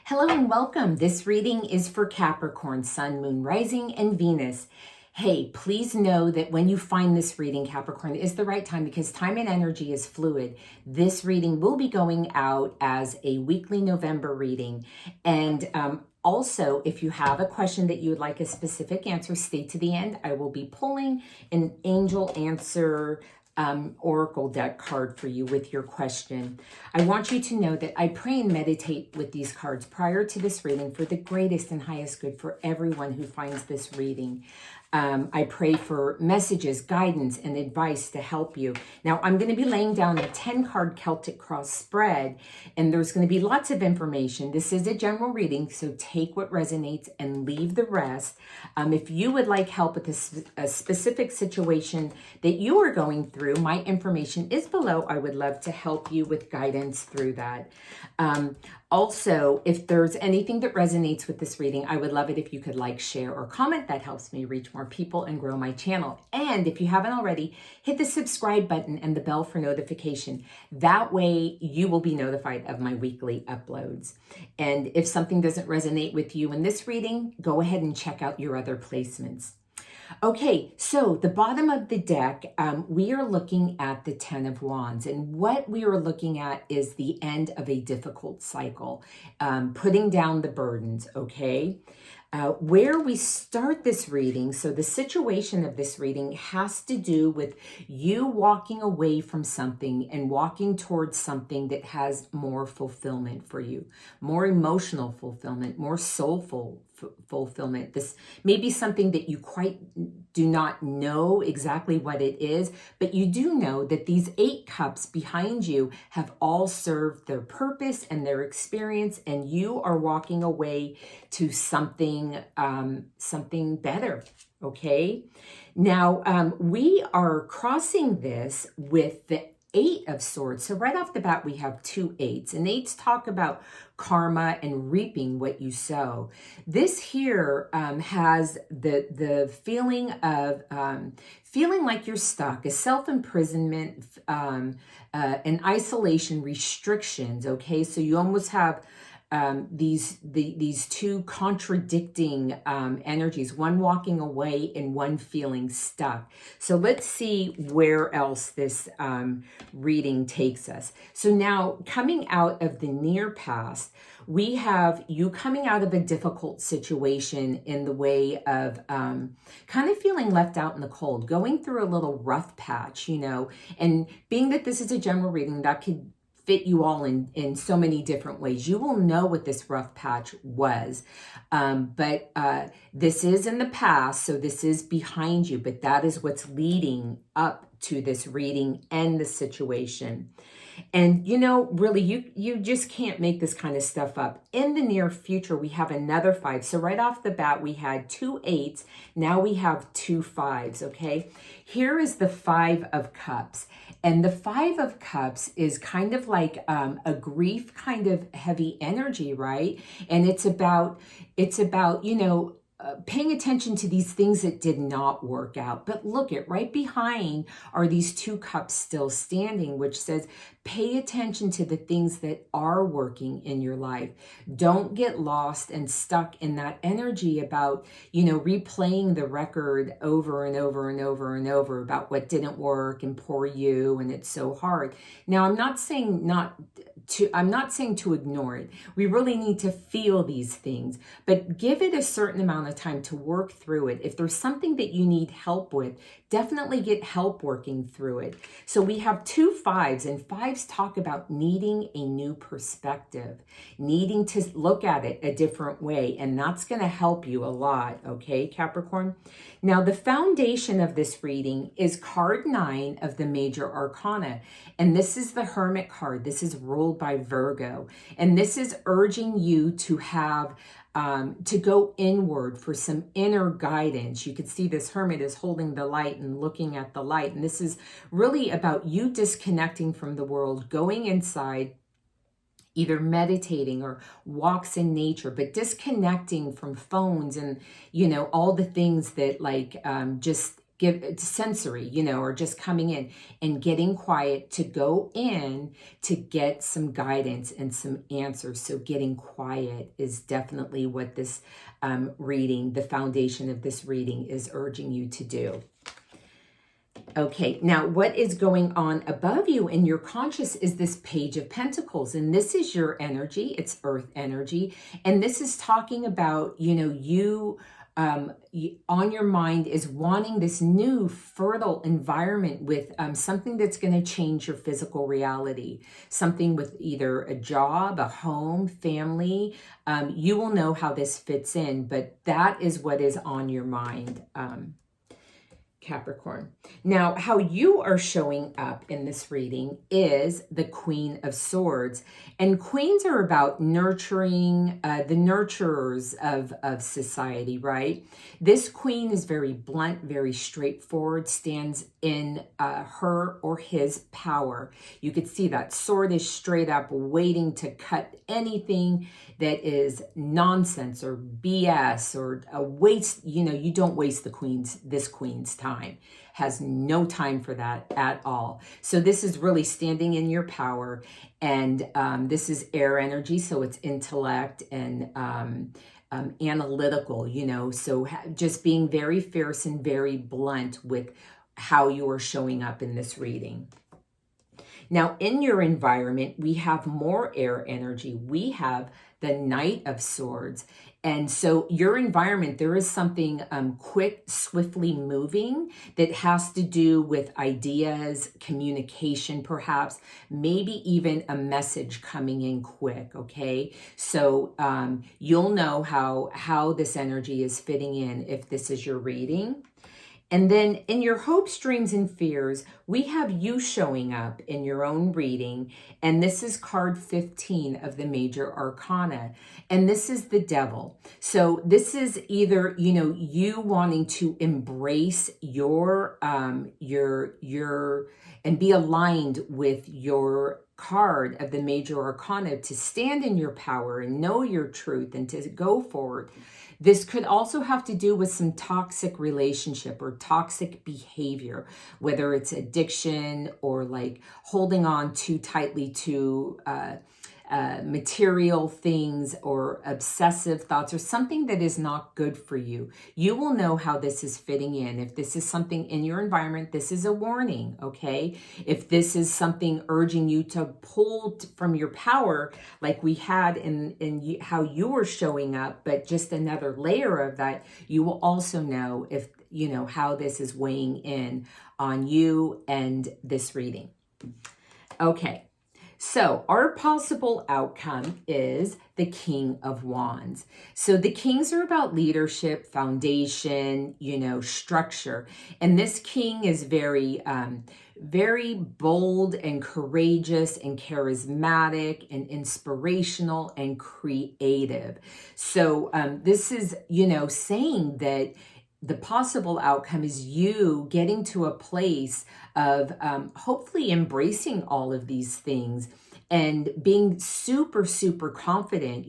Hello and welcome. This reading is for Capricorn, Sun, Moon, Rising, and Venus. Hey, please know that when you find this reading, Capricorn, is the right time because time and energy is fluid. This reading will be going out as a weekly November reading. And also, if you have a question that you would like a specific answer, stay to the end. I will be pulling an angel answer oracle deck card for you with your question. I want you to know that I pray and meditate with these cards prior to this reading for the greatest and highest good for everyone who finds this reading. I pray for messages, guidance, and advice to help you. Now, I'm going to be laying down a 10-card Celtic cross spread, and there's going to be lots of information. This is a general reading, so take what resonates and leave the rest. If you would like help with a specific situation that you are going through, my information is below. I would love to help you with guidance through that. Also, if there's anything that resonates with this reading, I would love it if you could like, share, or comment. That helps me reach more people and grow my channel. And if you haven't already, hit the subscribe button and the bell for notification. That way you will be notified of my weekly uploads. And if something doesn't resonate with you in this reading, go ahead and check out your other placements. Okay, so the bottom of the deck, we are looking at the 10 of Wands, and what we are looking at is the end of a difficult cycle, putting down the burdens, okay? Where we start this reading, so the situation of this reading has to do with you walking away from something and walking towards something that has more fulfillment for you, more emotional fulfillment, more soulful fulfillment. This may be something that you quite do not know exactly what it is, but you do know that these 8 cups behind you have all served their purpose and their experience, and you are walking away to something better. Okay. Now, we are crossing this with the 8 of Swords. So right off the bat, we have 2 8s, and 8s talk about karma and reaping what you sow. This here has the feeling of feeling like you're stuck, a self-imprisonment, an isolation, restrictions. Okay, so you almost have these 2 contradicting energies, one walking away and one feeling stuck. So let's see where else this reading takes us. So now, coming out of the near past, we have you coming out of a difficult situation in the way of kind of feeling left out in the cold, going through a little rough patch, you know, and being that this is a general reading, that could fit you all in so many different ways. You will know what this rough patch was, but this is in the past, so this is behind you, but that is what's leading up to this reading and the situation. And you know, really, you just can't make this kind of stuff up. In the near future, we have another 5. So right off the bat, we had 2 8s. Now we have 2 5s, okay? Here is the 5 of Cups. And the 5 of Cups is kind of like a grief kind of heavy energy, right? And it's about, you know, paying attention to these things that did not work out. But look, at right behind are these 2 cups still standing, which says pay attention to the things that are working in your life. Don't get lost and stuck in that energy about, you know, replaying the record over and over and over and over about what didn't work and poor you and it's so hard. Now, I'm not saying to ignore it. We really need to feel these things, but give it a certain amount of time to work through it. If there's something that you need help with, definitely get help working through it. So we have 2 5s, and 5s talk about needing a new perspective, needing to look at it a different way, and that's going to help you a lot, okay, Capricorn? Now, the foundation of this reading is card 9 of the Major Arcana, and this is the Hermit card. This is ruled by Virgo, and this is urging you to have to go inward for some inner guidance. You could see this hermit is holding the light and looking at the light. And this is really about you disconnecting from the world, going inside, either meditating or walks in nature, but disconnecting from phones and, all the things that just give sensory, or just coming in and getting quiet to go in to get some guidance and some answers. So getting quiet is definitely what this reading, the foundation of this reading, is urging you to do. Okay, now what is going on above you in your conscious is this Page of Pentacles, and this is your energy. It's earth energy, and this is talking about, you on your mind is wanting this new fertile environment with something that's going to change your physical reality, something with either a job, a home, family. You will know how this fits in, but that is what is on your mind, Capricorn. Now, how you are showing up in this reading is the Queen of Swords. And queens are about nurturing, the nurturers of society, right? This queen is very blunt, very straightforward, stands in her or his power. You could see that sword is straight up waiting to cut anything that is nonsense or BS or a waste. You don't waste this queen's time. Has no time for that at all. So this is really standing in your power, and this is air energy, so it's intellect and analytical, so just being very fierce and very blunt with how you are showing up in this reading. Now, in your environment, we have more air energy. We have the Knight of Swords. And so your environment, there is something quick, swiftly moving that has to do with ideas, communication, perhaps, maybe even a message coming in quick, okay? So you'll know how this energy is fitting in if this is your reading. And then in your hopes, dreams, and fears, we have you showing up in your own reading. And this is card 15 of the Major Arcana. And this is the Devil. So this is either, you wanting to embrace your and be aligned with your card of the Major Arcana, to stand in your power and know your truth and to go forward. This could also have to do with some toxic relationship or toxic behavior, whether it's addiction or like holding on too tightly to material things or obsessive thoughts or something that is not good for you. You will know how this is fitting in. If this is something in your environment, this is a warning, okay? If this is something urging you to pull from your power, like we had in how you were showing up, but just another layer of that, you will also know if, how this is weighing in on you and this reading. Okay. So our possible outcome is the King of Wands. So the kings are about leadership, foundation, structure. And this king is very, very bold and courageous and charismatic and inspirational and creative. So this is, saying that the possible outcome is you getting to a place of hopefully embracing all of these things and being super, super confident,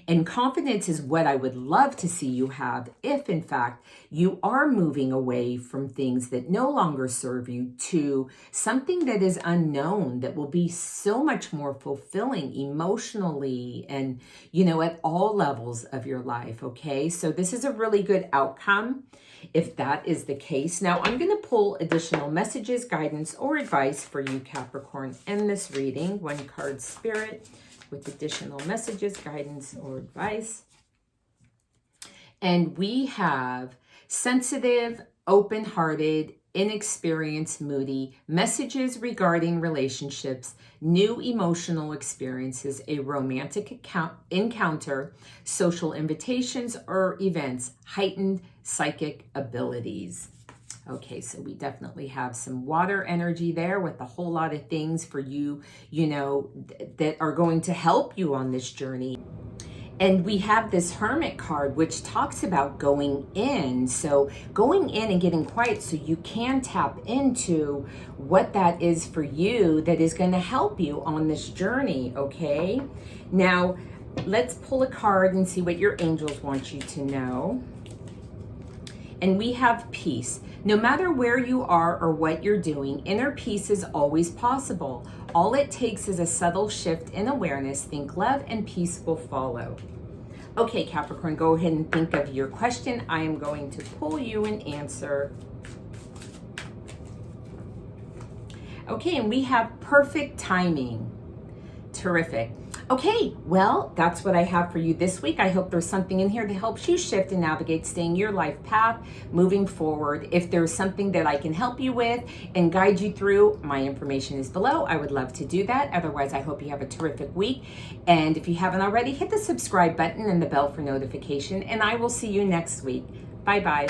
and confidence is what I would love to see you have if, in fact, you are moving away from things that no longer serve you to something that is unknown, that will be so much more fulfilling emotionally and, at all levels of your life, okay? So this is a really good outcome if that is the case. Now, I'm going to pull additional messages, guidance, or advice for you, Capricorn, in this reading. One card spirit with additional messages, guidance, or advice. And we have sensitive, open-hearted, inexperienced, moody, messages regarding relationships, new emotional experiences, a romantic encounter, social invitations or events, heightened psychic abilities. Okay, so we definitely have some water energy there with a whole lot of things for you, that are going to help you on this journey. And we have this Hermit card, which talks about going in. So going in and getting quiet so you can tap into what that is for you that is going to help you on this journey, okay? Now, let's pull a card and see what your angels want you to know. And we have peace. No matter where you are or what you're doing, inner peace is always possible. All it takes is a subtle shift in awareness. Think love and peace will follow. Okay, Capricorn, go ahead and think of your question. I am going to pull you an answer. Okay, and we have perfect timing. Terrific. Okay, well, that's what I have for you this week. I hope there's something in here that helps you shift and navigate staying your life path moving forward. If there's something that I can help you with and guide you through, my information is below. I would love to do that. Otherwise, I hope you have a terrific week. And if you haven't already, hit the subscribe button and the bell for notification. And I will see you next week. Bye-bye.